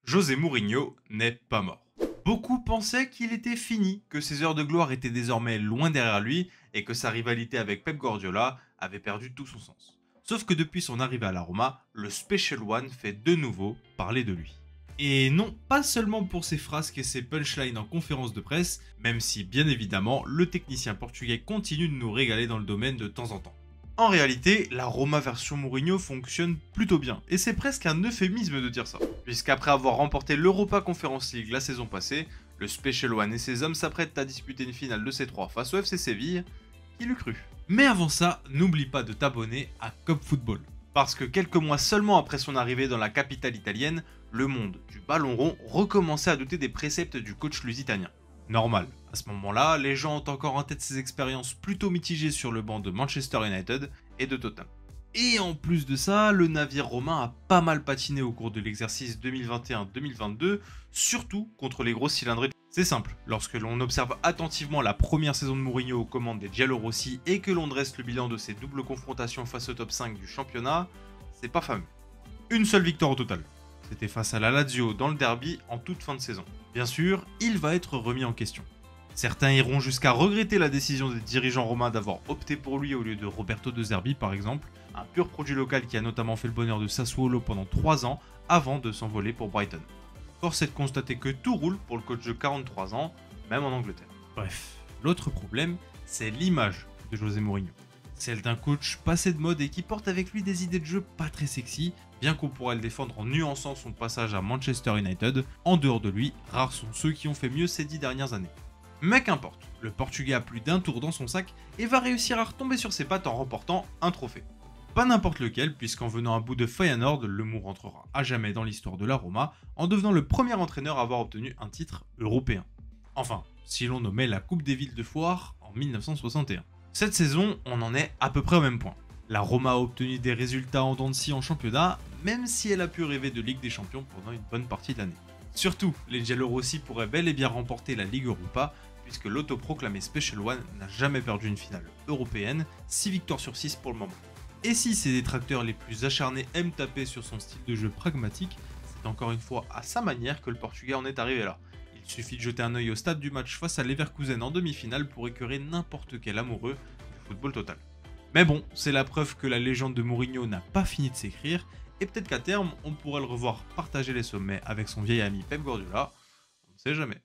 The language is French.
José Mourinho n'est pas mort. Beaucoup pensaient qu'il était fini, que ses heures de gloire étaient désormais loin derrière lui et que sa rivalité avec Pep Guardiola avait perdu tout son sens. Sauf que depuis son arrivée à la Roma, le Special One fait de nouveau parler de lui. Et non, pas seulement pour ses frasques et ses punchlines en conférence de presse, même si bien évidemment le technicien portugais continue de nous régaler dans le domaine de temps en temps. En réalité, la Roma version Mourinho fonctionne plutôt bien, et c'est presque un euphémisme de dire ça. Puisqu'après avoir remporté l'Europa Conference League la saison passée, le Special One et ses hommes s'apprêtent à disputer une finale de C3 face au FC Séville, qui l'eût cru. Mais avant ça, n'oublie pas de t'abonner à Cop Football. Parce que quelques mois seulement après son arrivée dans la capitale italienne, le monde du ballon rond recommençait à douter des préceptes du coach lusitanien. Normal, à ce moment-là, les gens ont encore en tête ses expériences plutôt mitigées sur le banc de Manchester United et de Tottenham. Et en plus de ça, le navire romain a pas mal patiné au cours de l'exercice 2021-2022, surtout contre les gros cylindrés. C'est simple, lorsque l'on observe attentivement la première saison de Mourinho aux commandes des Giallorossi et que l'on dresse le bilan de ses doubles confrontations face au top 5 du championnat, c'est pas fameux. Une seule victoire au total. C'était face à la Lazio dans le derby en toute fin de saison. Bien sûr, il va être remis en question. Certains iront jusqu'à regretter la décision des dirigeants romains d'avoir opté pour lui au lieu de Roberto De Zerbi par exemple, un pur produit local qui a notamment fait le bonheur de Sassuolo pendant 3 ans avant de s'envoler pour Brighton. Force est de constater que tout roule pour le coach de 43 ans, même en Angleterre. Bref, l'autre problème, c'est l'image de José Mourinho. Celle d'un coach passé de mode et qui porte avec lui des idées de jeu pas très sexy, bien qu'on pourrait le défendre en nuançant son passage à Manchester United. En dehors de lui, rares sont ceux qui ont fait mieux ces 10 dernières années. Mais qu'importe, le Portugais a plus d'un tour dans son sac et va réussir à retomber sur ses pattes en remportant un trophée. Pas n'importe lequel, puisqu'en venant à bout de Feyenoord, le mot rentrera à jamais dans l'histoire de la Roma, en devenant le premier entraîneur à avoir obtenu un titre européen. Enfin, si l'on nommait la Coupe des Villes de Foire en 1961. Cette saison, on en est à peu près au même point. La Roma a obtenu des résultats en dents de scie en championnat, même si elle a pu rêver de Ligue des Champions pendant une bonne partie de l'année. Surtout, les Giallorossi pourraient bel et bien remporter la Ligue Europa, puisque l'autoproclamé Special One n'a jamais perdu une finale européenne, 6 victoires sur 6 pour le moment. Et si ses détracteurs les plus acharnés aiment taper sur son style de jeu pragmatique, c'est encore une fois à sa manière que le Portugais en est arrivé là. Il suffit de jeter un œil au stade du match face à Leverkusen en demi-finale pour écœurer n'importe quel amoureux du football total. Mais bon, c'est la preuve que la légende de Mourinho n'a pas fini de s'écrire, et peut-être qu'à terme, on pourrait le revoir partager les sommets avec son vieil ami Pep Guardiola, on ne sait jamais.